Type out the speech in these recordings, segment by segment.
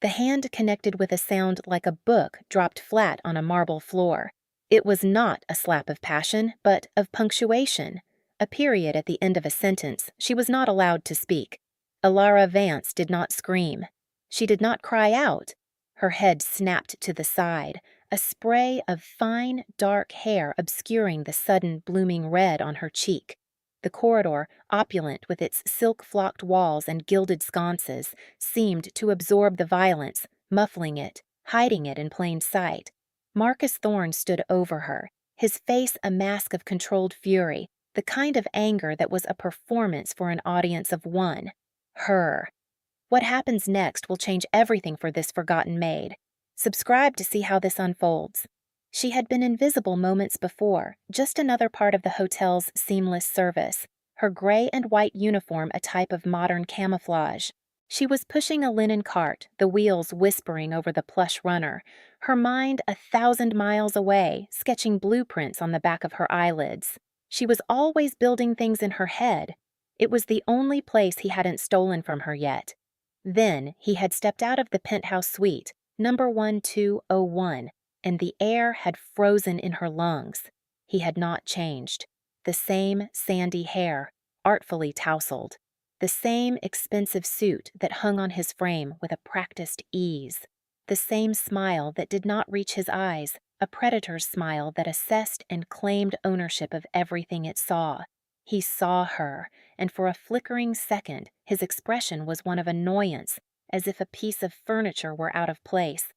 The hand connected with a sound like a book dropped flat on a marble floor. It was not a slap of passion, but of punctuation. A period at the end of a sentence. She was not allowed to speak. Alara Vance did not scream. She did not cry out. Her head snapped to the side, a spray of fine, dark hair obscuring the sudden blooming red on her cheek. The corridor, opulent with its silk-flocked walls and gilded sconces, seemed to absorb the violence, muffling it, hiding it in plain sight. Marcus Thorne stood over her, his face a mask of controlled fury, the kind of anger that was a performance for an audience of one. Her. What happens next will change everything for this forgotten maid. Subscribe to see how this unfolds. She had been invisible moments before, just another part of the hotel's seamless service, her gray and white uniform a type of modern camouflage. She was pushing a linen cart, the wheels whispering over the plush runner, her mind 1,000 miles away, sketching blueprints on the back of her eyelids. She was always building things in her head. It was the only place he hadn't stolen from her yet. Then he had stepped out of the penthouse suite, number 1201, and the air had frozen in her lungs. He had not changed. The same sandy hair, artfully tousled. The same expensive suit that hung on his frame with a practiced ease. The same smile that did not reach his eyes, a predator's smile that assessed and claimed ownership of everything it saw. He saw her, and for a flickering second, his expression was one of annoyance, as if a piece of furniture were out of place.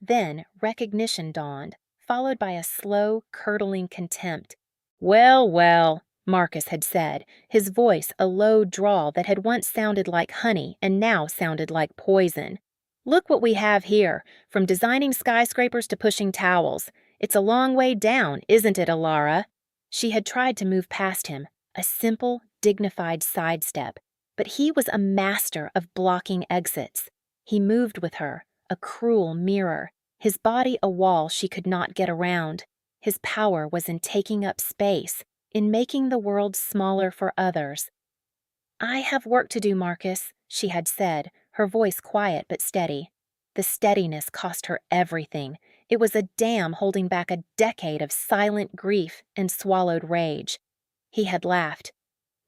Then recognition dawned, followed by a slow, curdling contempt. "Well, well," Marcus had said, his voice a low drawl that had once sounded like honey and now sounded like poison. "Look what we have here, from designing skyscrapers to pushing towels. It's a long way down, isn't it, Alara?" She had tried to move past him, a simple, dignified sidestep, but he was a master of blocking exits. He moved with her, a cruel mirror, his body a wall she could not get around. His power was in taking up space, in making the world smaller for others. "I have work to do, Marcus," she had said, her voice quiet but steady. The steadiness cost her everything. It was a dam holding back a decade of silent grief and swallowed rage. He had laughed.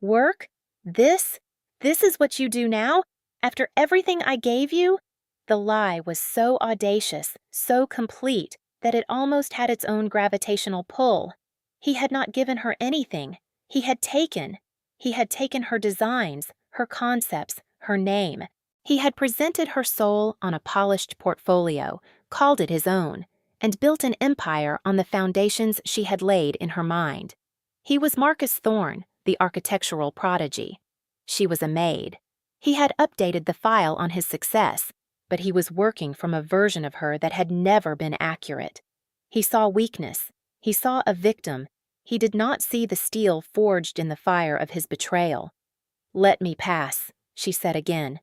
"Work? This? This is what you do now? After everything I gave you?" The lie was so audacious, so complete, that it almost had its own gravitational pull. He had not given her anything. He had taken. He had taken her designs, her concepts, her name. He had presented her soul on a polished portfolio, called it his own, and built an empire on the foundations she had laid in her mind. He was Marcus Thorne, the architectural prodigy. She was a maid. He had updated the file on his success, but he was working from a version of her that had never been accurate. He saw weakness. He saw a victim. He did not see the steel forged in the fire of his betrayal. "Let me pass," she said again.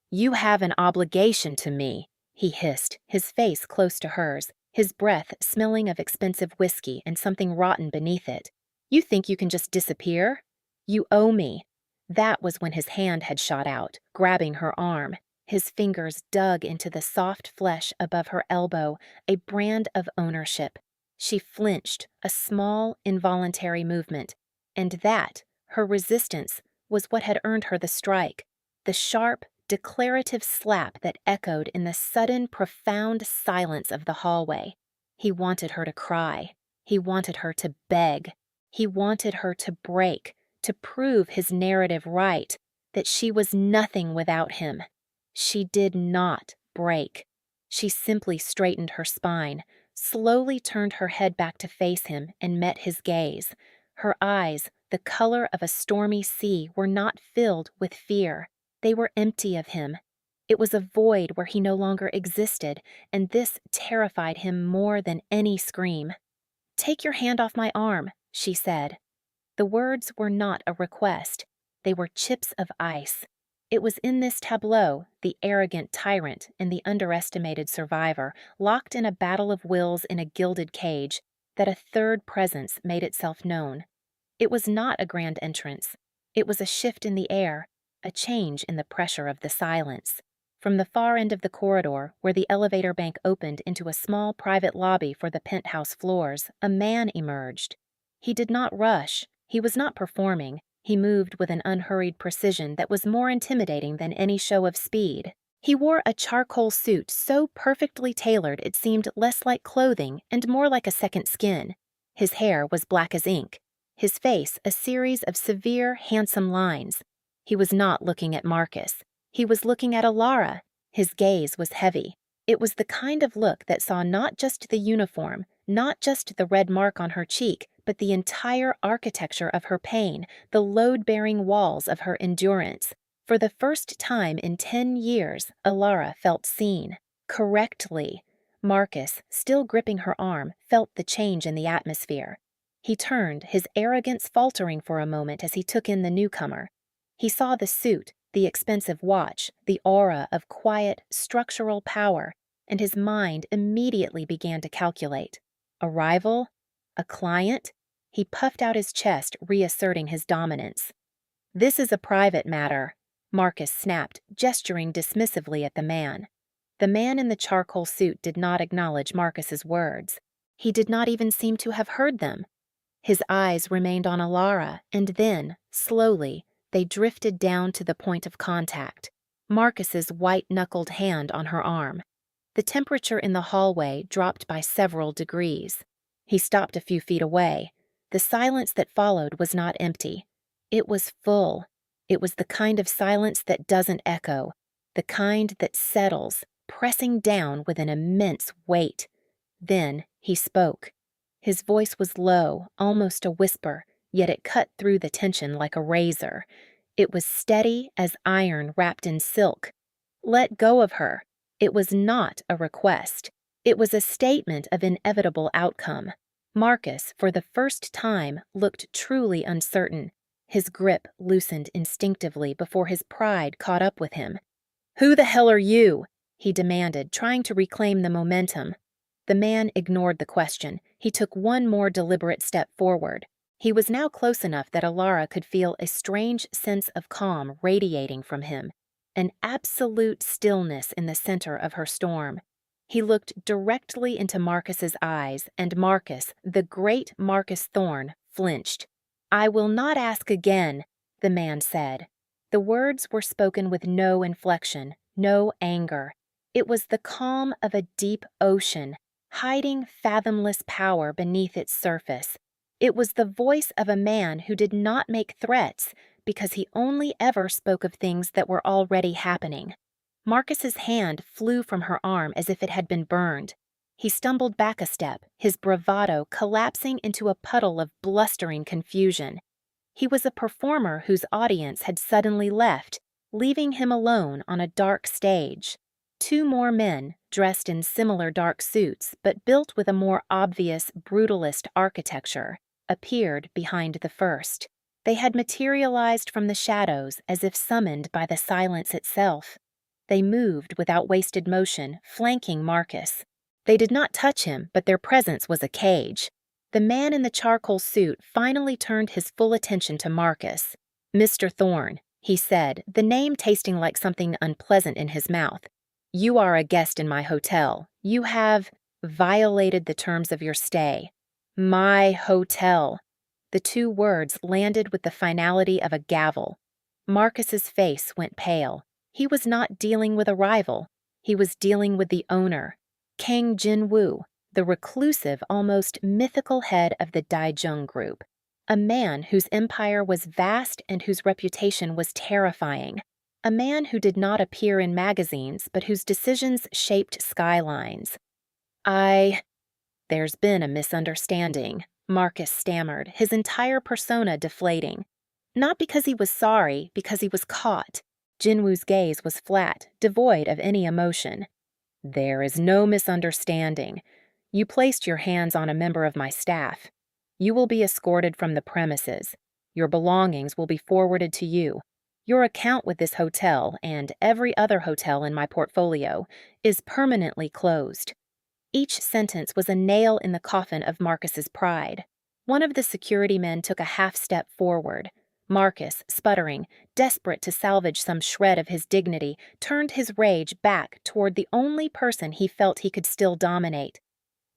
"You have an obligation to me," he hissed, his face close to hers, his breath smelling of expensive whiskey and something rotten beneath it. "You think you can just disappear? You owe me." That was when his hand had shot out, grabbing her arm. His fingers dug into the soft flesh above her elbow, a brand of ownership. She flinched, a small, involuntary movement. And that, her resistance, was what had earned her the strike. The sharp, declarative slap that echoed in the sudden, profound silence of the hallway. He wanted her to cry. He wanted her to beg. He wanted her to break, to prove his narrative right, that she was nothing without him. She did not break. She simply straightened her spine, slowly turned her head back to face him, and met his gaze. Her eyes, the color of a stormy sea, were not filled with fear. They were empty of him. It was a void where he no longer existed, and this terrified him more than any scream. "Take your hand off my arm," she said. The words were not a request. They were chips of ice. It was in this tableau, the arrogant tyrant and the underestimated survivor, locked in a battle of wills in a gilded cage, that a third presence made itself known. It was not a grand entrance. It was a shift in the air, a change in the pressure of the silence. From the far end of the corridor, where the elevator bank opened into a small private lobby for the penthouse floors, a man emerged. He did not rush. He was not performing. He moved with an unhurried precision that was more intimidating than any show of speed. He wore a charcoal suit so perfectly tailored it seemed less like clothing and more like a second skin. His hair was black as ink. His face a series of severe, handsome lines. He was not looking at Marcus. He was looking at Alara. His gaze was heavy. It was the kind of look that saw not just the uniform, not just the red mark on her cheek, but the entire architecture of her pain, the load-bearing walls of her endurance. For the first time in 10 years, Alara felt seen. Correctly. Marcus, still gripping her arm, felt the change in the atmosphere. He turned, his arrogance faltering for a moment as he took in the newcomer. He saw the suit, the expensive watch, the aura of quiet, structural power, and his mind immediately began to calculate. A rival? A client? He puffed out his chest, reasserting his dominance. "This is a private matter," Marcus snapped, gesturing dismissively at the man. The man in the charcoal suit did not acknowledge Marcus's words. He did not even seem to have heard them. His eyes remained on Alara, and then, slowly, they drifted down to the point of contact, Marcus's white-knuckled hand on her arm. The temperature in the hallway dropped by several degrees. He stopped a few feet away. The silence that followed was not empty. It was full. It was the kind of silence that doesn't echo, the kind that settles, pressing down with an immense weight. Then he spoke. His voice was low, almost a whisper, yet it cut through the tension like a razor. It was steady as iron wrapped in silk. Let go of her. It was not a request. It was a statement of inevitable outcome. Marcus, for the first time, looked truly uncertain. His grip loosened instinctively before his pride caught up with him. "Who the hell are you?" he demanded, trying to reclaim the momentum. The man ignored the question. He took one more deliberate step forward. He was now close enough that Alara could feel a strange sense of calm radiating from him, an absolute stillness in the center of her storm. He looked directly into Marcus's eyes, and Marcus, the great Marcus Thorne, flinched. "I will not ask again," the man said. The words were spoken with no inflection, no anger. It was the calm of a deep ocean, hiding fathomless power beneath its surface. It was the voice of a man who did not make threats because he only ever spoke of things that were already happening. Marcus's hand flew from her arm as if it had been burned. He stumbled back a step, his bravado collapsing into a puddle of blustering confusion. He was a performer whose audience had suddenly left, leaving him alone on a dark stage. Two more men, dressed in similar dark suits but built with a more obvious brutalist architecture, appeared behind the first. They had materialized from the shadows as if summoned by the silence itself. They moved without wasted motion, flanking Marcus. They did not touch him, but their presence was a cage. The man in the charcoal suit finally turned his full attention to Marcus. "Mr. Thorne," he said, the name tasting like something unpleasant in his mouth. "You are a guest in my hotel. You have violated the terms of your stay." My hotel. The two words landed with the finality of a gavel. Marcus's face went pale. He was not dealing with a rival. He was dealing with the owner, Kang Jin-woo, the reclusive, almost mythical head of the Daijung Group, a man whose empire was vast and whose reputation was terrifying, a man who did not appear in magazines but whose decisions shaped skylines. There's been a misunderstanding," Marcus stammered, his entire persona deflating. Not because he was sorry, because he was caught. Jinwoo's gaze was flat, devoid of any emotion. "There is no misunderstanding. You placed your hands on a member of my staff. You will be escorted from the premises. Your belongings will be forwarded to you. Your account with this hotel, and every other hotel in my portfolio, is permanently closed." Each sentence was a nail in the coffin of Marcus's pride. One of the security men took a half step forward. Marcus, sputtering, desperate to salvage some shred of his dignity, turned his rage back toward the only person he felt he could still dominate.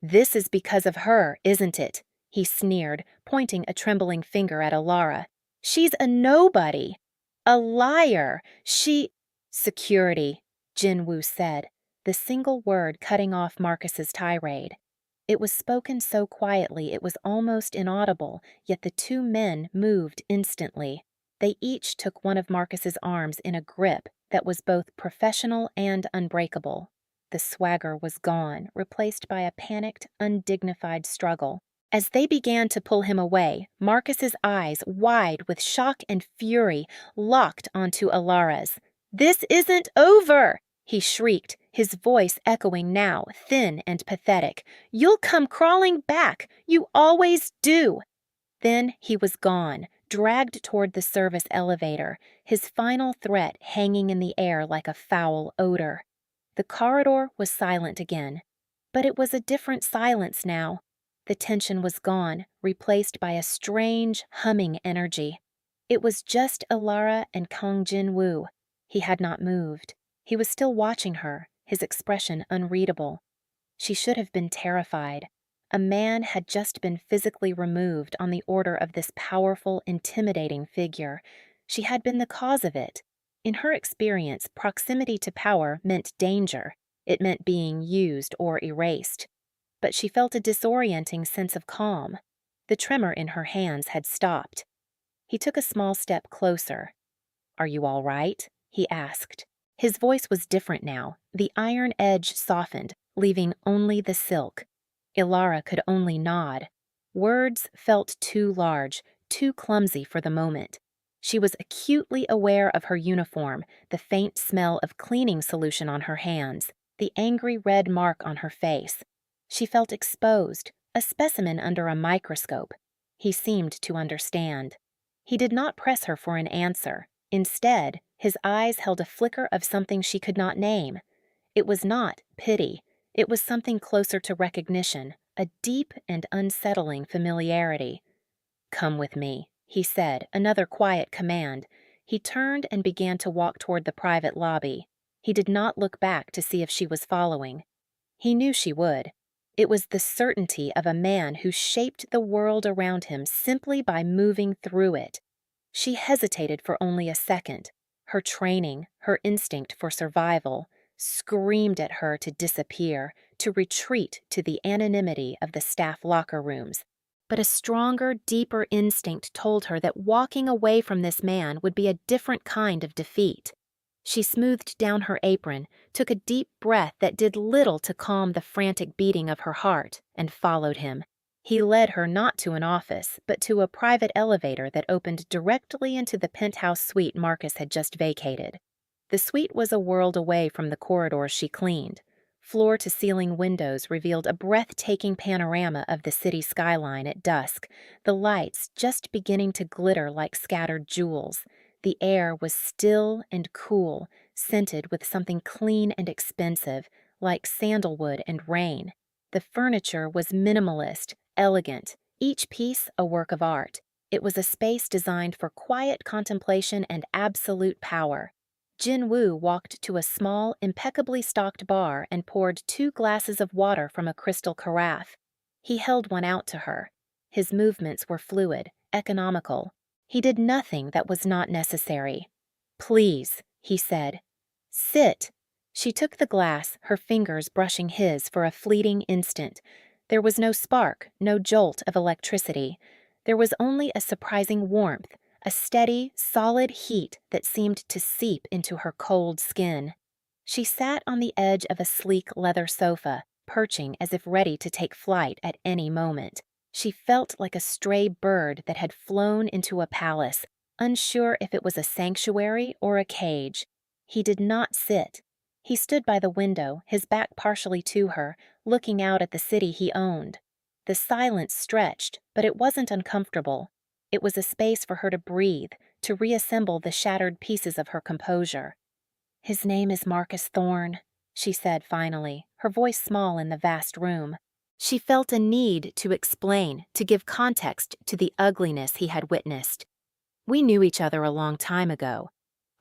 "This is because of her, isn't it?" he sneered, pointing a trembling finger at Alara. "She's a nobody. A liar. Security," Jinwoo said, the single word cutting off Marcus's tirade. It was spoken so quietly it was almost inaudible, yet the two men moved instantly. They each took one of Marcus's arms in a grip that was both professional and unbreakable. The swagger was gone, replaced by a panicked, undignified struggle. As they began to pull him away, Marcus's eyes, wide with shock and fury, locked onto Alara's. "This isn't over!" he shrieked, his voice echoing now, thin and pathetic. "You'll come crawling back! You always do!" Then he was gone, dragged toward the service elevator, his final threat hanging in the air like a foul odor. The corridor was silent again. But it was a different silence now. The tension was gone, replaced by a strange, humming energy. It was just Alara and Kang Jin-woo. He had not moved. He was still watching her, his expression unreadable. She should have been terrified. A man had just been physically removed on the order of this powerful, intimidating figure. She had been the cause of it. In her experience, proximity to power meant danger. It meant being used or erased. But she felt a disorienting sense of calm. The tremor in her hands had stopped. He took a small step closer. "Are you all right?" he asked. His voice was different now. The iron edge softened, leaving only the silk. Ilara could only nod. Words felt too large, too clumsy for the moment. She was acutely aware of her uniform, the faint smell of cleaning solution on her hands, the angry red mark on her face. She felt exposed, a specimen under a microscope. He seemed to understand. He did not press her for an answer. Instead, his eyes held a flicker of something she could not name. It was not pity. It was something closer to recognition, a deep and unsettling familiarity. "Come with me," he said, another quiet command. He turned and began to walk toward the private lobby. He did not look back to see if she was following. He knew she would. It was the certainty of a man who shaped the world around him simply by moving through it. She hesitated for only a second. Her training, her instinct for survival, screamed at her to disappear, to retreat to the anonymity of the staff locker rooms. But a stronger, deeper instinct told her that walking away from this man would be a different kind of defeat. She smoothed down her apron, took a deep breath that did little to calm the frantic beating of her heart, and followed him. He led her not to an office, but to a private elevator that opened directly into the penthouse suite Marcus had just vacated. The suite was a world away from the corridors she cleaned. Floor-to-ceiling windows revealed a breathtaking panorama of the city skyline at dusk, the lights just beginning to glitter like scattered jewels. The air was still and cool, scented with something clean and expensive, like sandalwood and rain. The furniture was minimalist, elegant, each piece a work of art. It was a space designed for quiet contemplation and absolute power. Jin-woo walked to a small, impeccably stocked bar and poured 2 glasses of water from a crystal carafe. He held one out to her. His movements were fluid, economical. He did nothing that was not necessary. "Please," he said. "Sit." She took the glass, her fingers brushing his for a fleeting instant. There was no spark, no jolt of electricity. There was only a surprising warmth, a steady, solid heat that seemed to seep into her cold skin. She sat on the edge of a sleek leather sofa, perching as if ready to take flight at any moment. She felt like a stray bird that had flown into a palace, unsure if it was a sanctuary or a cage. He did not sit. He stood by the window, his back partially to her, looking out at the city he owned. The silence stretched, but it wasn't uncomfortable. It was a space for her to breathe, to reassemble the shattered pieces of her composure. "His name is Marcus Thorne," she said finally, her voice small in the vast room. She felt a need to explain, to give context to the ugliness he had witnessed. We knew each other a long time ago.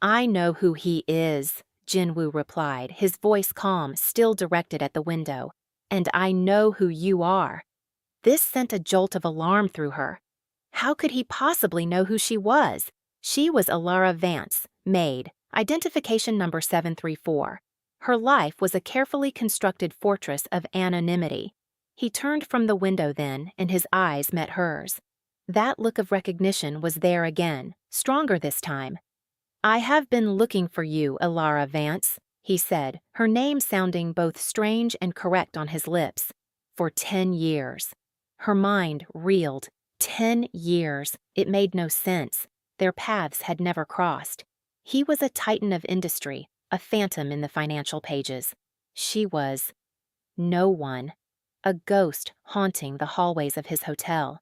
I know who he is, Jinwoo replied, his voice calm, still directed at the window. And I know who you are. This sent a jolt of alarm through her. How could he possibly know who she was? She was Alara Vance, Maid, identification number 734. Her life was a carefully constructed fortress of anonymity. He turned from the window then, and his eyes met hers. That look of recognition was there again, stronger this time. I have been looking for you, Alara Vance, he said, her name sounding both strange and correct on his lips. For 10 years. Her mind reeled. 10 years. It made no sense. Their paths had never crossed. He was a titan of industry, a phantom in the financial pages. She was no one. A ghost haunting the hallways of his hotel.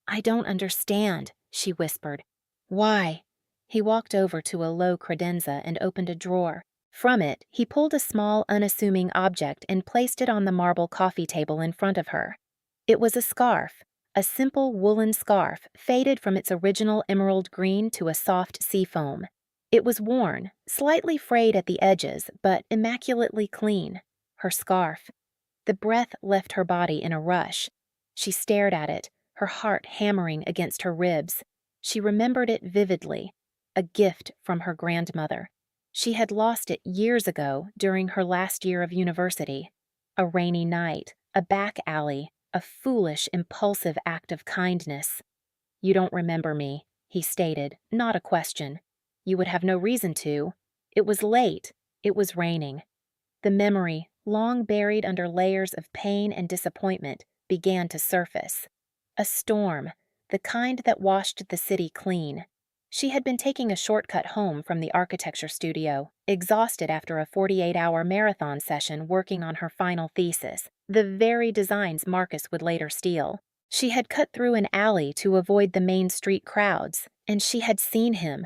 I don't understand, she whispered. Why? He walked over to a low credenza and opened a drawer. From it, he pulled a small, unassuming object and placed it on the marble coffee table in front of her. It was a scarf, a simple woolen scarf faded from its original emerald green to a soft seafoam. It was worn, slightly frayed at the edges, but immaculately clean. Her scarf. The breath left her body in a rush. She stared at it, her heart hammering against her ribs. She remembered it vividly, a gift from her grandmother. She had lost it years ago during her last year of university. A rainy night, a back alley, a foolish, impulsive act of kindness. You don't remember me, he stated, not a question. You would have no reason to. It was late. It was raining. The memory, long buried under layers of pain and disappointment, began to surface. A storm, the kind that washed the city clean. She had been taking a shortcut home from the architecture studio, exhausted after a 48-hour marathon session working on her final thesis, the very designs Marcus would later steal. She had cut through an alley to avoid the main street crowds, and she had seen him.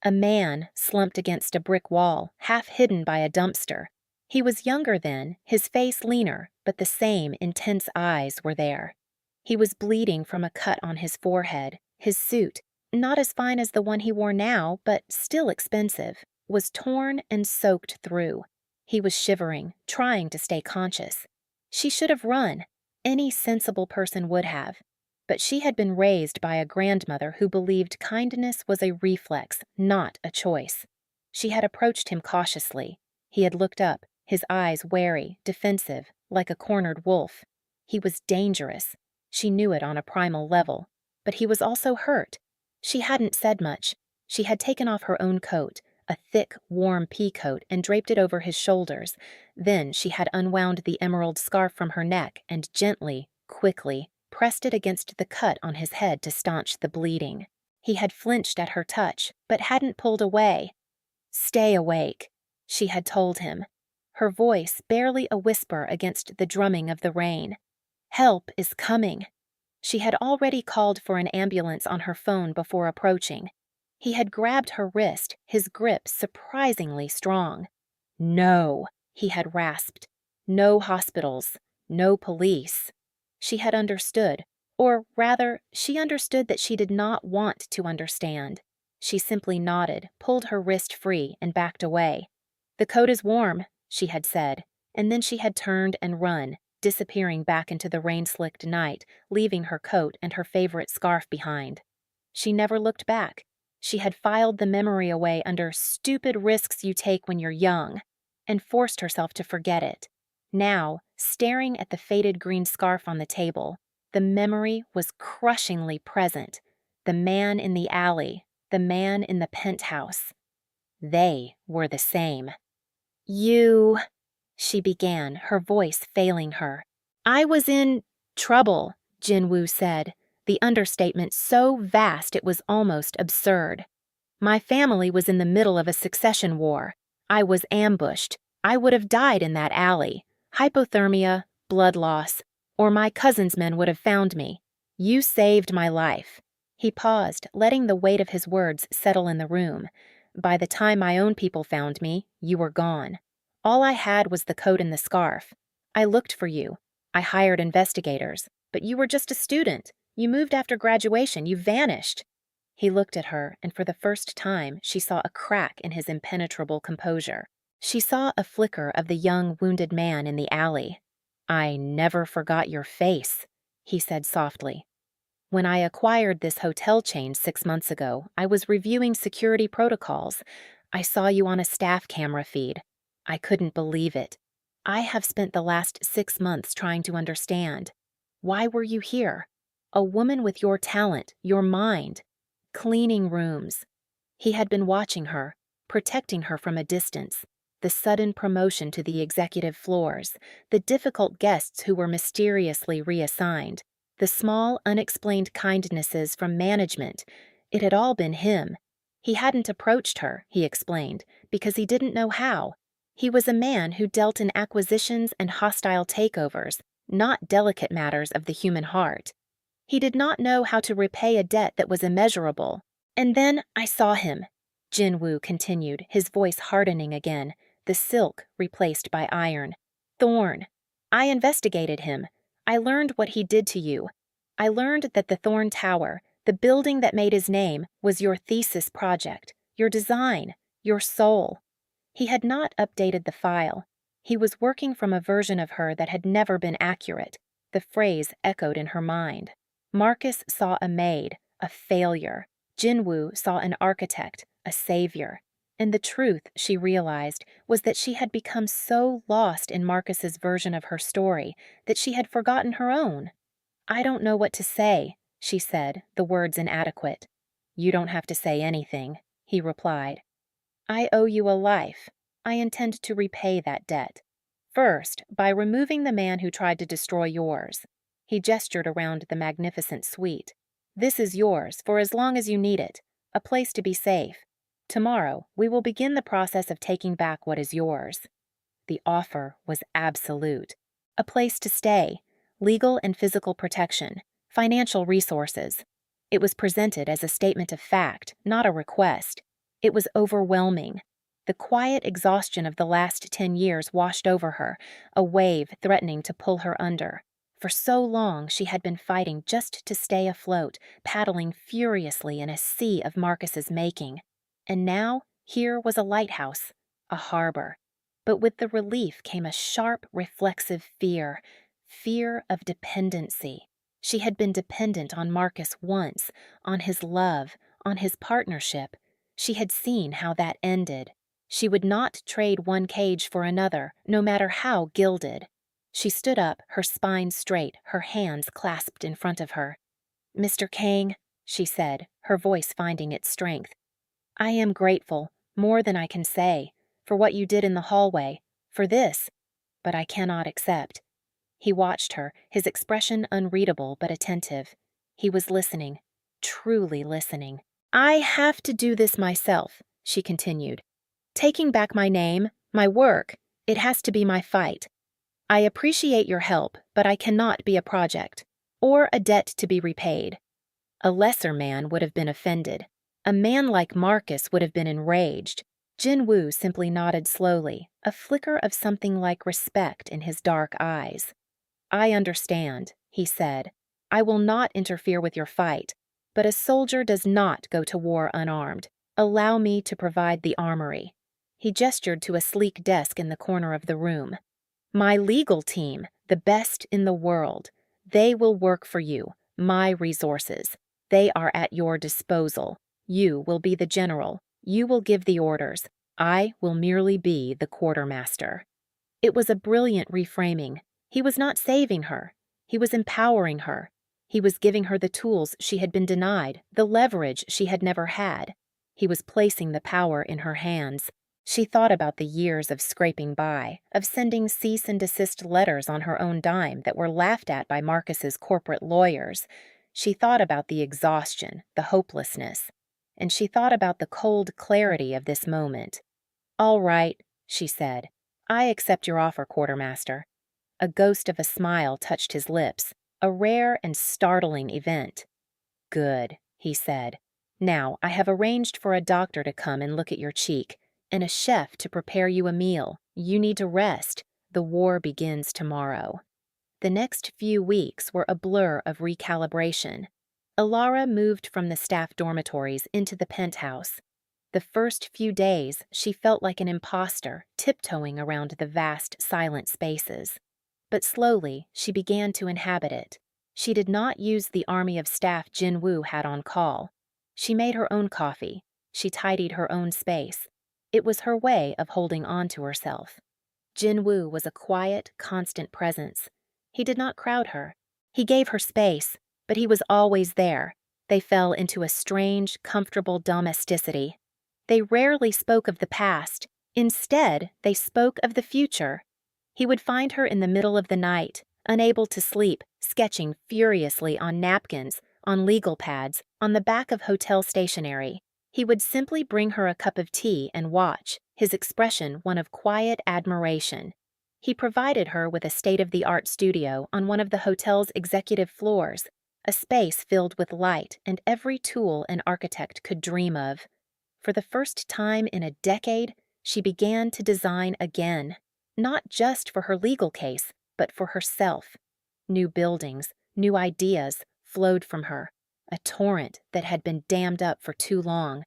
A man slumped against a brick wall, half hidden by a dumpster. He was younger then, his face leaner, but the same intense eyes were there. He was bleeding from a cut on his forehead. His suit, not as fine as the one he wore now, but still expensive, was torn and soaked through. He was shivering, trying to stay conscious. She should have run. Any sensible person would have. But she had been raised by a grandmother who believed kindness was a reflex, not a choice. She had approached him cautiously. He had looked up, his eyes wary, defensive, like a cornered wolf. He was dangerous. She knew it on a primal level. But he was also hurt. She hadn't said much. She had taken off her own coat, a thick, warm pea coat, and draped it over his shoulders. Then she had unwound the emerald scarf from her neck and gently, quickly, pressed it against the cut on his head to staunch the bleeding. He had flinched at her touch, but hadn't pulled away. Stay awake, she had told him, her voice barely a whisper against the drumming of the rain. Help is coming. She had already called for an ambulance on her phone before approaching. He had grabbed her wrist, his grip surprisingly strong. No, he had rasped. No hospitals, no police. She had understood, or rather, she understood that she did not want to understand. She simply nodded, pulled her wrist free, and backed away. The coat is warm, she had said, and then she had turned and run, disappearing back into the rain-slicked night, leaving her coat and her favorite scarf behind. She never looked back. She had filed the memory away under stupid risks you take when you're young, and forced herself to forget it. Now, staring at the faded green scarf on the table, the memory was crushingly present. The man in the alley, the man in the penthouse. They were the same. You... she began, her voice failing her. I was in trouble, Jinwoo said, the understatement so vast it was almost absurd. My family was in the middle of a succession war. I was ambushed. I would have died in that alley. Hypothermia, blood loss, or my cousin's men would have found me. You saved my life. He paused, letting the weight of his words settle in the room. By the time my own people found me, you were gone. All I had was the coat and the scarf. I looked for you. I hired investigators, but you were just a student. You moved after graduation. You vanished. He looked at her, and for the first time she saw a crack in his impenetrable composure. She saw a flicker of the young, wounded man in the alley. "I never forgot your face," he said softly. "When I acquired this hotel chain 6 months ago, I was reviewing security protocols. I saw you on a staff camera feed. I couldn't believe it. I have spent the last 6 months trying to understand. Why were you here? A woman with your talent, your mind. Cleaning rooms." He had been watching her, protecting her from a distance. The sudden promotion to the executive floors, the difficult guests who were mysteriously reassigned, the small, unexplained kindnesses from management. It had all been him. He hadn't approached her, he explained, because he didn't know how. He was a man who dealt in acquisitions and hostile takeovers, not delicate matters of the human heart. He did not know how to repay a debt that was immeasurable. "And then I saw him," Jin Woo continued, his voice hardening again, the silk replaced by iron. "Thorn. I investigated him. I learned what he did to you. I learned that the Thorn Tower, the building that made his name, was your thesis project, your design, your soul." He had not updated the file. He was working from a version of her that had never been accurate. The phrase echoed in her mind. Marcus saw a maid, a failure. Jinwoo saw an architect, a savior. And the truth, she realized, was that she had become so lost in Marcus's version of her story that she had forgotten her own. "I don't know what to say," she said, the words inadequate. "You don't have to say anything," he replied. "I owe you a life. I intend to repay that debt. First, by removing the man who tried to destroy yours." He gestured around the magnificent suite. "This is yours for as long as you need it, a place to be safe. Tomorrow, we will begin the process of taking back what is yours." The offer was absolute. A place to stay, legal and physical protection, financial resources. It was presented as a statement of fact, not a request. It was overwhelming. The quiet exhaustion of the last 10 years washed over her, a wave threatening to pull her under. For so long she had been fighting just to stay afloat, paddling furiously in a sea of Marcus's making. And now, here was a lighthouse, a harbor. But with the relief came a sharp, reflexive fear of dependency. She had been dependent on Marcus once, on his love, on his partnership. She had seen how that ended. She would not trade one cage for another, no matter how gilded. She stood up, her spine straight, her hands clasped in front of her. "Mr. Kang," she said, her voice finding its strength, "I am grateful, more than I can say, for what you did in the hallway, for this, but I cannot accept." He watched her, his expression unreadable but attentive. He was listening, truly listening. "I have to do this myself," she continued. "Taking back my name, my work, it has to be my fight. I appreciate your help, but I cannot be a project, or a debt to be repaid." A lesser man would have been offended. A man like Marcus would have been enraged. Jin Woo simply nodded slowly, a flicker of something like respect in his dark eyes. "I understand," he said. "I will not interfere with your fight, but a soldier does not go to war unarmed. Allow me to provide the armory." He gestured to a sleek desk in the corner of the room. "My legal team, the best in the world. They will work for you, my resources. They are at your disposal. You will be the general. You will give the orders. I will merely be the quartermaster." It was a brilliant reframing. He was not saving her. He was empowering her. He was giving her the tools she had been denied, the leverage she had never had. He was placing the power in her hands. She thought about the years of scraping by, of sending cease and desist letters on her own dime that were laughed at by Marcus's corporate lawyers. She thought about the exhaustion, the hopelessness. And she thought about the cold clarity of this moment. "All right," she said. "I accept your offer, quartermaster." A ghost of a smile touched his lips, a rare and startling event. "Good," he said. "Now, I have arranged for a doctor to come and look at your cheek, and a chef to prepare you a meal. You need to rest. The war begins tomorrow." The next few weeks were a blur of recalibration. Alara moved from the staff dormitories into the penthouse. The first few days, she felt like an imposter, tiptoeing around the vast, silent spaces. But slowly, she began to inhabit it. She did not use the army of staff Jinwoo had on call. She made her own coffee. She tidied her own space. It was her way of holding on to herself. Jinwoo was a quiet, constant presence. He did not crowd her. He gave her space, but he was always there. They fell into a strange, comfortable domesticity. They rarely spoke of the past. Instead, they spoke of the future. He would find her in the middle of the night, unable to sleep, sketching furiously on napkins, on legal pads, on the back of hotel stationery. He would simply bring her a cup of tea and watch, his expression one of quiet admiration. He provided her with a state-of-the-art studio on one of the hotel's executive floors, a space filled with light and every tool an architect could dream of. For the first time in a decade, she began to design again, not just for her legal case, but for herself. New buildings, new ideas flowed from her, a torrent that had been dammed up for too long.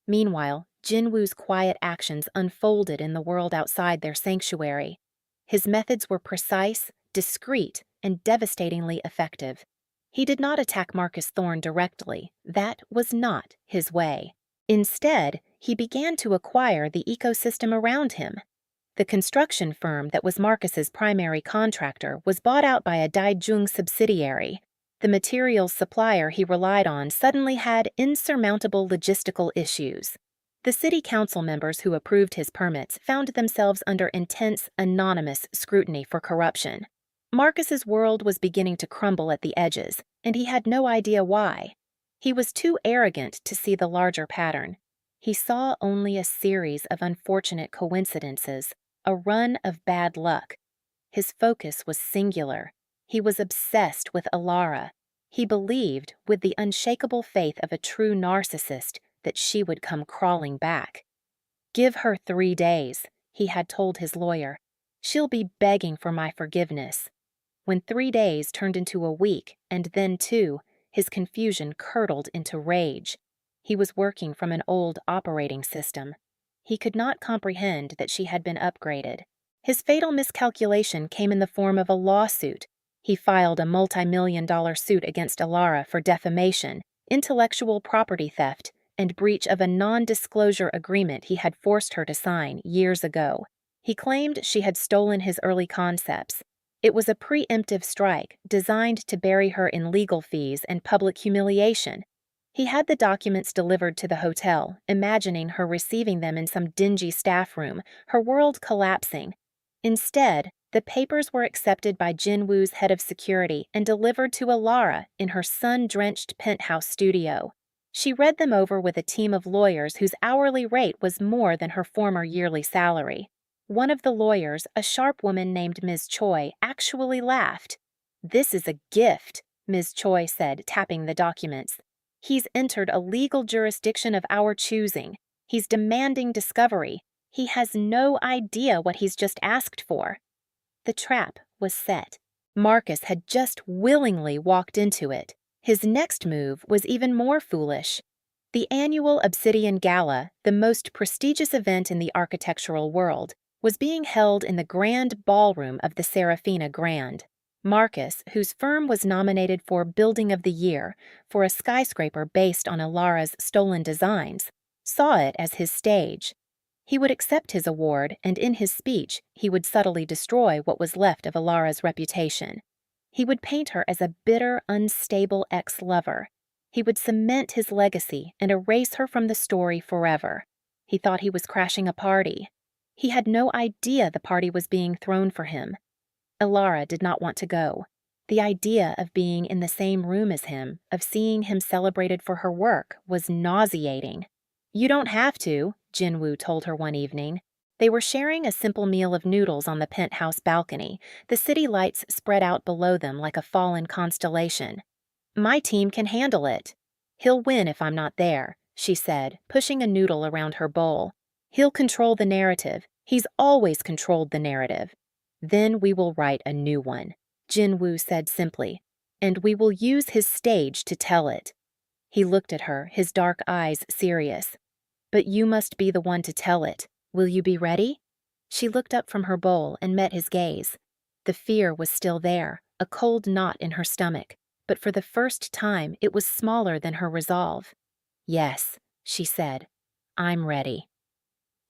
Meanwhile, Jinwoo's quiet actions unfolded in the world outside their sanctuary. His methods were precise, discreet, and devastatingly effective. He did not attack Marcus Thorne directly. That was not his way. Instead, he began to acquire the ecosystem around him. The construction firm that was Marcus's primary contractor was bought out by a Daijung subsidiary. The materials supplier he relied on suddenly had insurmountable logistical issues. The city council members who approved his permits found themselves under intense, anonymous scrutiny for corruption. Marcus's world was beginning to crumble at the edges, and he had no idea why. He was too arrogant to see the larger pattern. He saw only a series of unfortunate coincidences, a run of bad luck. His focus was singular. He was obsessed with Alara. He believed, with the unshakable faith of a true narcissist, that she would come crawling back. "Give her 3 days," he had told his lawyer. "She'll be begging for my forgiveness." When 3 days turned into a week, and then 2, his confusion curdled into rage. He was working from an old operating system. He could not comprehend that she had been upgraded. His fatal miscalculation came in the form of a lawsuit. He filed a multi-million-dollar suit against Alara for defamation, intellectual property theft, and breach of a non-disclosure agreement he had forced her to sign years ago. He claimed she had stolen his early concepts. It was a preemptive strike designed to bury her in legal fees and public humiliation. He had the documents delivered to the hotel, imagining her receiving them in some dingy staff room, her world collapsing. Instead, the papers were accepted by Jinwoo's head of security and delivered to Alara in her sun-drenched penthouse studio. She read them over with a team of lawyers whose hourly rate was more than her former yearly salary. One of the lawyers, a sharp woman named Ms. Choi, actually laughed. "This is a gift," Ms. Choi said, tapping the documents. "He's entered a legal jurisdiction of our choosing. He's demanding discovery. He has no idea what he's just asked for." The trap was set. Marcus had just willingly walked into it. His next move was even more foolish. The annual Obsidian Gala, the most prestigious event in the architectural world, was being held in the grand ballroom of the Serafina Grand. Marcus, whose firm was nominated for Building of the Year for a skyscraper based on Alara's stolen designs, saw it as his stage. He would accept his award, and in his speech, he would subtly destroy what was left of Alara's reputation. He would paint her as a bitter, unstable ex-lover. He would cement his legacy and erase her from the story forever. He thought he was crashing a party. He had no idea the party was being thrown for him. Alara did not want to go. The idea of being in the same room as him, of seeing him celebrated for her work, was nauseating. "You don't have to," Jinwoo told her one evening. They were sharing a simple meal of noodles on the penthouse balcony, the city lights spread out below them like a fallen constellation. "My team can handle it." "He'll win if I'm not there," she said, pushing a noodle around her bowl. "He'll control the narrative. He's always controlled the narrative." "Then we will write a new one," Jinwoo said simply, "and we will use his stage to tell it." He looked at her, his dark eyes serious. "But you must be the one to tell it. Will you be ready?" She looked up from her bowl and met his gaze. The fear was still there, a cold knot in her stomach, but for the first time it was smaller than her resolve. "Yes," she said. "I'm ready."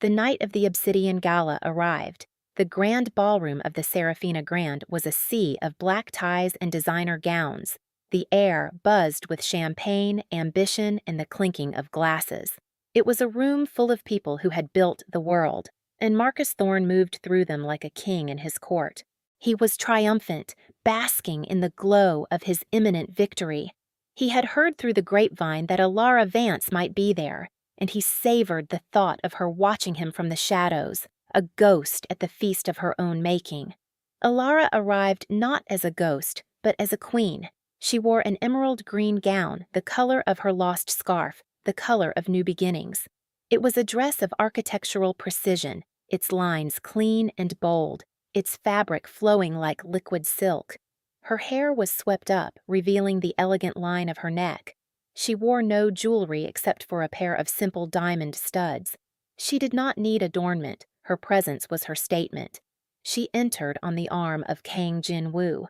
The night of the Obsidian Gala arrived. The grand ballroom of the Serafina Grand was a sea of black ties and designer gowns. The air buzzed with champagne, ambition, and the clinking of glasses. It was a room full of people who had built the world, and Marcus Thorne moved through them like a king in his court. He was triumphant, basking in the glow of his imminent victory. He had heard through the grapevine that Alara Vance might be there, and he savored the thought of her watching him from the shadows, a ghost at the feast of her own making. Alara arrived not as a ghost, but as a queen. She wore an emerald green gown, the color of her lost scarf, the color of new beginnings. It was a dress of architectural precision, its lines clean and bold, its fabric flowing like liquid silk. Her hair was swept up, revealing the elegant line of her neck. She wore no jewelry except for a pair of simple diamond studs. She did not need adornment, her presence was her statement. She entered on the arm of Kang Jin-woo.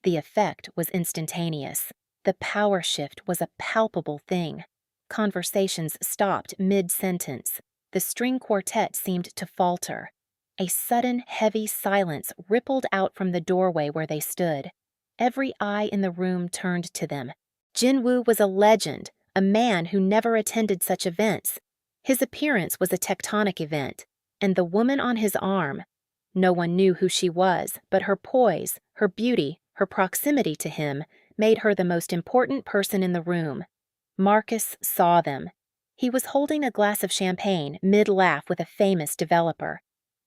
The effect was instantaneous. The power shift was a palpable thing. Conversations stopped mid-sentence. The string quartet seemed to falter. A sudden, heavy silence rippled out from the doorway where they stood. Every eye in the room turned to them. Jin-woo was a legend, a man who never attended such events. His appearance was a tectonic event, and the woman on his arm, no one knew who she was, but her poise, her beauty, her proximity to him made her the most important person in the room. Marcus saw them. He was holding a glass of champagne mid-laugh with a famous developer.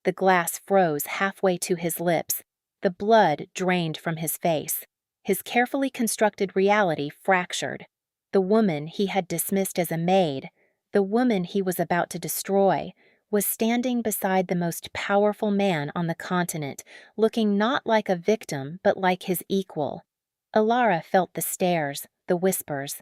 The glass froze halfway to his lips. The blood drained from his face. His carefully constructed reality fractured. The woman he had dismissed as a maid, the woman he was about to destroy, was standing beside the most powerful man on the continent, looking not like a victim but like his equal. Alara felt the stares, the whispers,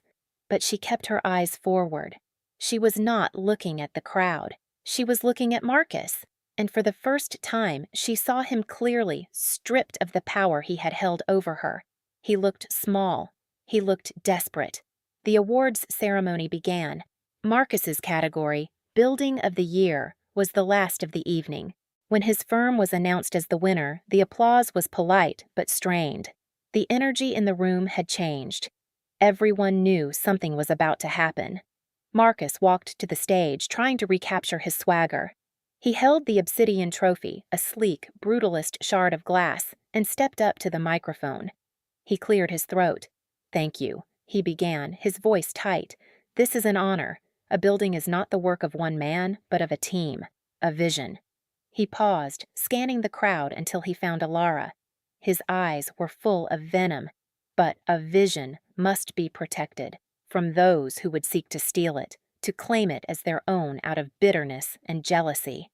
but she kept her eyes forward. She was not looking at the crowd. She was looking at Marcus, and for the first time she saw him clearly, stripped of the power he had held over her. He looked small. He looked desperate. The awards ceremony began. Marcus's category, Building of the Year, was the last of the evening. When his firm was announced as the winner, the applause was polite but strained. The energy in the room had changed. Everyone knew something was about to happen. Marcus walked to the stage, trying to recapture his swagger. He held the obsidian trophy, a sleek, brutalist shard of glass, and stepped up to the microphone. He cleared his throat. "Thank you," he began, his voice tight. "This is an honor. A building is not the work of one man, but of a team, a vision." He paused, scanning the crowd until he found Alara. His eyes were full of venom, but a vision must be protected from those who would seek to steal it, to claim it as their own out of bitterness and jealousy.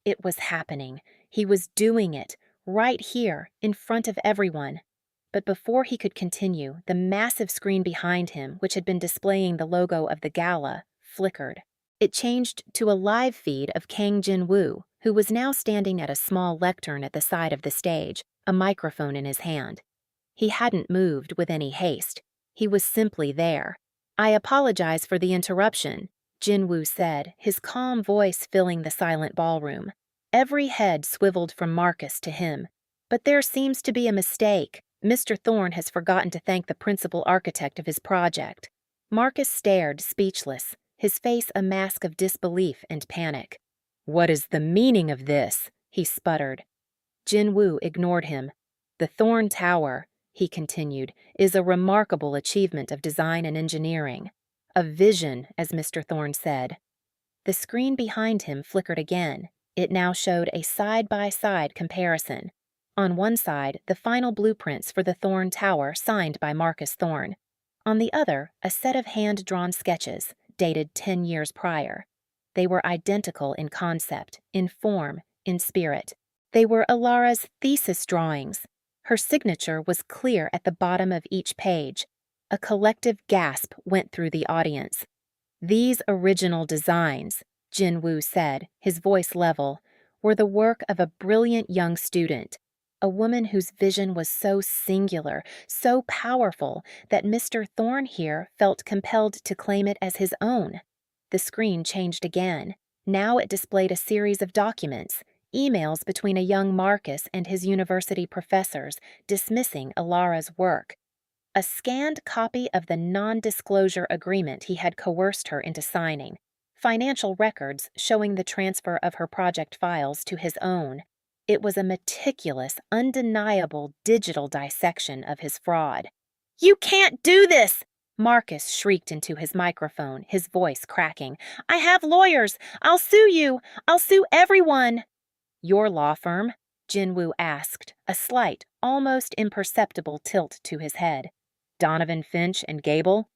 It was happening. He was doing it, right here, in front of everyone. But before he could continue, the massive screen behind him, which had been displaying the logo of the gala, flickered. It changed to a live feed of Kang Jin-woo, who was now standing at a small lectern at the side of the stage, a microphone in his hand. He hadn't moved with any haste. He was simply there. "I apologize for the interruption," Jin-woo said, his calm voice filling the silent ballroom. Every head swiveled from Marcus to him. "But there seems to be a mistake. Mr. Thorne has forgotten to thank the principal architect of his project." Marcus stared, speechless, his face a mask of disbelief and panic. "What is the meaning of this?" he sputtered. Jin-woo ignored him. "The Thorne Tower," he continued, "is a remarkable achievement of design and engineering. A vision, as Mr. Thorne said." The screen behind him flickered again. It now showed a side-by-side comparison. On one side, the final blueprints for the Thorne Tower signed by Marcus Thorne. On the other, a set of hand-drawn sketches, dated 10 years prior. They were identical in concept, in form, in spirit. They were Alara's thesis drawings. Her signature was clear at the bottom of each page. A collective gasp went through the audience. These original designs, Jin-woo said, his voice level, were the work of a brilliant young student, a woman whose vision was so singular, so powerful, that Mr. Thorne here felt compelled to claim it as his own. The screen changed again. Now it displayed a series of documents, emails between a young Marcus and his university professors dismissing Alara's work. A scanned copy of the non-disclosure agreement he had coerced her into signing, financial records showing the transfer of her project files to his own. It was a meticulous, undeniable digital dissection of his fraud. "You can't do this!" Marcus shrieked into his microphone, his voice cracking. "I have lawyers! I'll sue you! I'll sue everyone!" "Your law firm?" Jin-woo asked, a slight, almost imperceptible tilt to his head. "Donovan, Finch, and Gable?"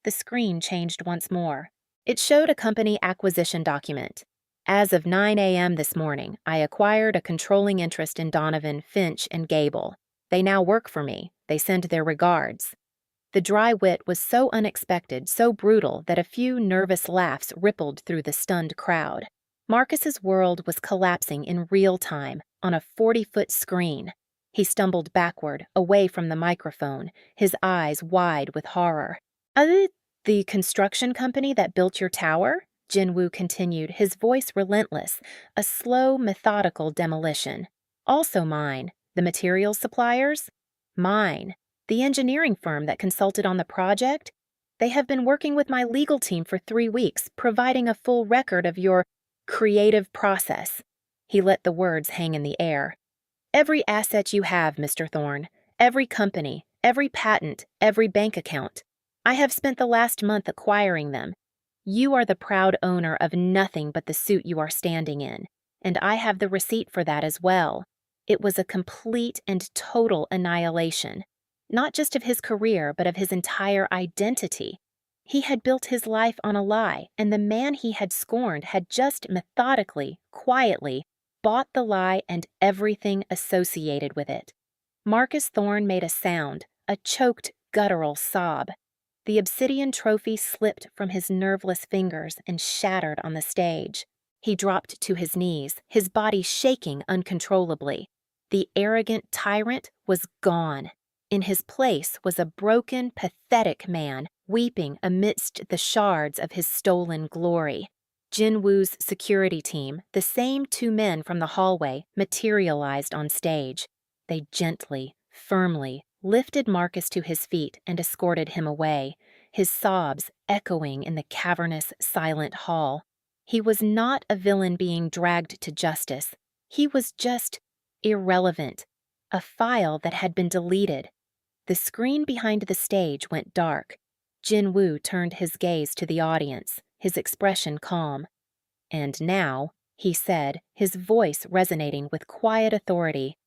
The screen changed once more. It showed a company acquisition document. "As of 9 a.m. this morning, I acquired a controlling interest in Donovan, Finch, and Gable. They now work for me. They send their regards." The dry wit was so unexpected, so brutal, that a few nervous laughs rippled through the stunned crowd. Marcus's world was collapsing in real time, on a 40-foot screen. He stumbled backward, away from the microphone, his eyes wide with horror. The construction company that built your tower?" Jin-woo continued, his voice relentless, a slow, methodical demolition. "Also mine. The materials suppliers? Mine. The engineering firm that consulted on the project? They have been working with my legal team for 3 weeks, providing a full record of your creative process." He let the words hang in the air. "Every asset you have, Mr. Thorne, every company, every patent, every bank account. I have spent the last month acquiring them. You are the proud owner of nothing but the suit you are standing in, and I have the receipt for that as well." It was a complete and total annihilation, not just of his career, but of his entire identity. He had built his life on a lie, and the man he had scorned had just methodically, quietly, bought the lie and everything associated with it. Marcus Thorne made a sound, a choked, guttural sob. The obsidian trophy slipped from his nerveless fingers and shattered on the stage. He dropped to his knees, his body shaking uncontrollably. The arrogant tyrant was gone. In his place was a broken, pathetic man, weeping amidst the shards of his stolen glory. Jin-woo's security team, the same 2 men from the hallway, materialized on stage. They gently, firmly, lifted Marcus to his feet and escorted him away, his sobs echoing in the cavernous, silent hall. He was not a villain being dragged to justice. He was just irrelevant, a file that had been deleted. The screen behind the stage went dark. Jin-woo turned his gaze to the audience, his expression calm. "And now," he said, his voice resonating with quiet authority,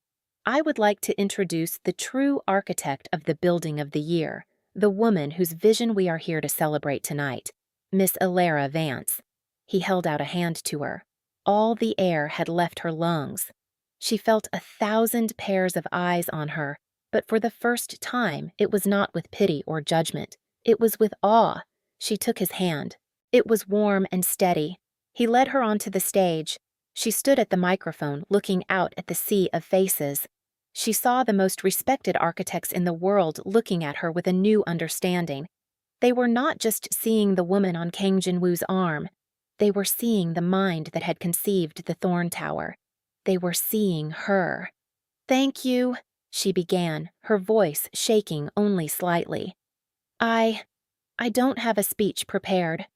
"I would like to introduce the true architect of the building of the year, the woman whose vision we are here to celebrate tonight, Miss Alara Vance." He held out a hand to her. All the air had left her lungs. She felt 1,000 pairs of eyes on her, but for the first time it was not with pity or judgment. It was with awe. She took his hand. It was warm and steady. He led her onto the stage. She stood at the microphone, looking out at the sea of faces. She saw the most respected architects in the world looking at her with a new understanding. They were not just seeing the woman on Kang Jin-woo's arm. They were seeing the mind that had conceived the Thorn Tower. They were seeing her. "Thank you," she began, her voice shaking only slightly. I don't have a speech prepared."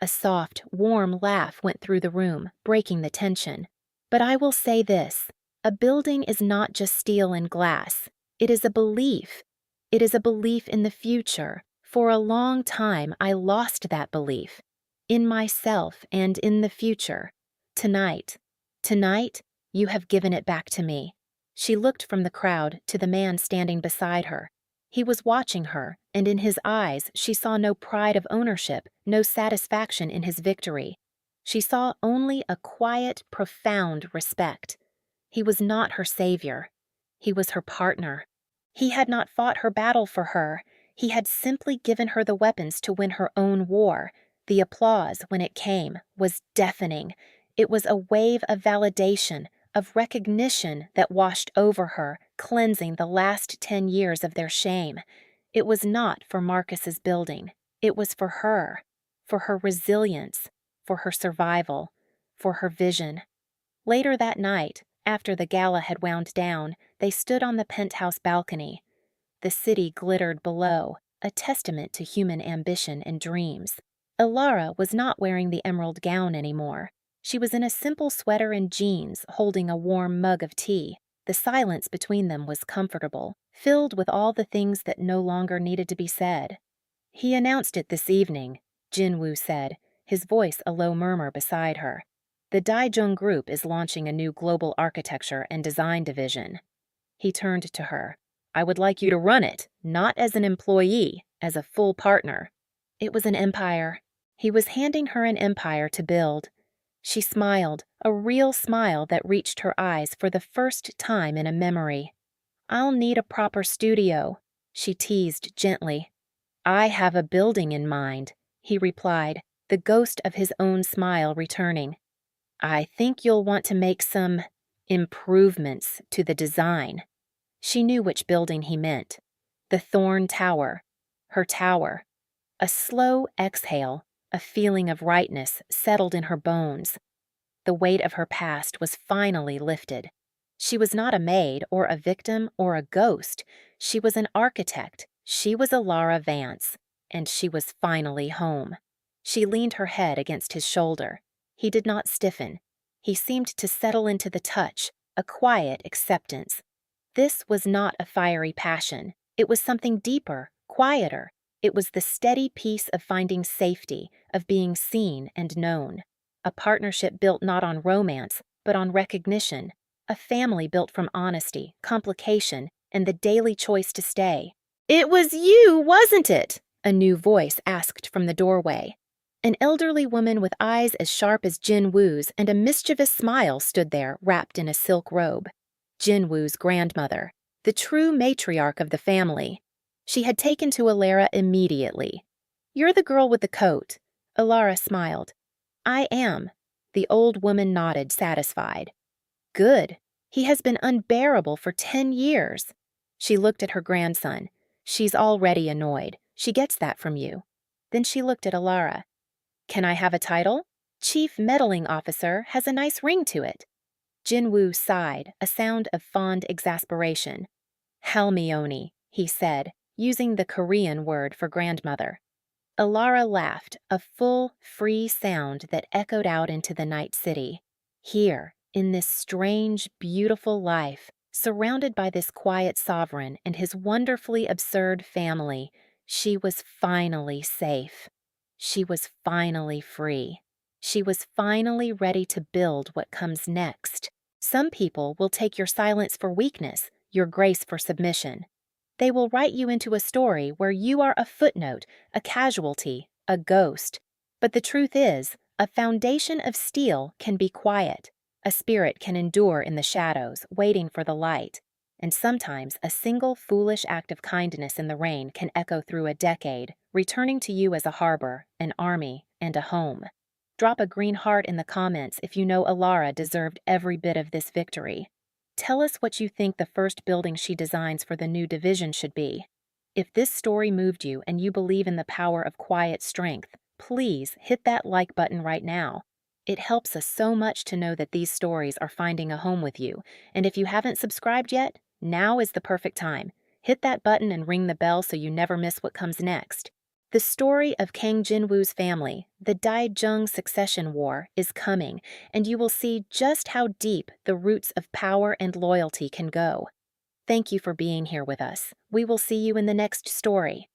A soft, warm laugh went through the room, breaking the tension. "But I will say this. A building is not just steel and glass. It is a belief. It is a belief in the future. For a long time, I lost that belief. In myself and in the future. Tonight, you have given it back to me." She looked from the crowd to the man standing beside her. He was watching her, and in his eyes she saw no pride of ownership, no satisfaction in his victory. She saw only a quiet, profound respect. He was not her savior. He was her partner. He had not fought her battle for her. He had simply given her the weapons to win her own war. The applause, when it came, was deafening. It was a wave of validation, of recognition that washed over her, cleansing the last 10 years of their shame. It was not for Marcus's building. It was for her resilience, for her survival, for her vision. Later that night, after the gala had wound down, they stood on the penthouse balcony. The city glittered below, a testament to human ambition and dreams. Ilara was not wearing the emerald gown anymore. She was in a simple sweater and jeans, holding a warm mug of tea. The silence between them was comfortable, filled with all the things that no longer needed to be said. "He announced it this evening," Jinwoo said, his voice a low murmur beside her. "The Daijung Group is launching a new global architecture and design division." He turned to her. "I would like you to run it, not as an employee, as a full partner." It was an empire. He was handing her an empire to build. She smiled, a real smile that reached her eyes for the first time in a memory. "I'll need a proper studio," she teased gently. "I have a building in mind," he replied, the ghost of his own smile returning. "I think you'll want to make some improvements to the design." She knew which building he meant. The Thorn Tower. Her tower. A slow exhale, a feeling of rightness settled in her bones. The weight of her past was finally lifted. She was not a maid or a victim or a ghost. She was an architect. She was Ilara Vance, and she was finally home. She leaned her head against his shoulder. He did not stiffen. He seemed to settle into the touch, a quiet acceptance. This was not a fiery passion. It was something deeper, quieter. It was the steady peace of finding safety, of being seen and known. A partnership built not on romance, but on recognition. A family built from honesty, complication, and the daily choice to stay. "It was you, wasn't it?" a new voice asked from the doorway. An elderly woman with eyes as sharp as Jinwoo's and a mischievous smile stood there, wrapped in a silk robe. Jinwoo's grandmother, the true matriarch of the family. She had taken to Ilara immediately. "You're the girl with the coat." Ilara smiled. "I am." The old woman nodded, satisfied. "Good. He has been unbearable for 10 years. She looked at her grandson. "She's already annoyed. She gets that from you." Then she looked at Ilara. "Can I have a title? Chief Meddling Officer has a nice ring to it." Jinwoo sighed, a sound of fond exasperation. "Halmione," he said, using the Korean word for grandmother. Ilara laughed, a full, free sound that echoed out into the night city. Here, in this strange, beautiful life, surrounded by this quiet sovereign and his wonderfully absurd family, she was finally safe. She was finally free. She was finally ready to build what comes next. Some people will take your silence for weakness, your grace for submission. They will write you into a story where you are a footnote, a casualty, a ghost. But the truth is, a foundation of steel can be quiet. A spirit can endure in the shadows, waiting for the light. And sometimes a single foolish act of kindness in the rain can echo through a decade, returning to you as a harbor, an army, and a home. Drop a green heart in the comments if you know Ilara deserved every bit of this victory. Tell us what you think the first building she designs for the new division should be. If this story moved you and you believe in the power of quiet strength, please hit that like button right now. It helps us so much to know that these stories are finding a home with you, and if you haven't subscribed yet, now is the perfect time. Hit that button and ring the bell so you never miss what comes next. The story of Kang Jinwoo's family, the Daijung Succession War, is coming, and you will see just how deep the roots of power and loyalty can go. Thank you for being here with us. We will see you in the next story.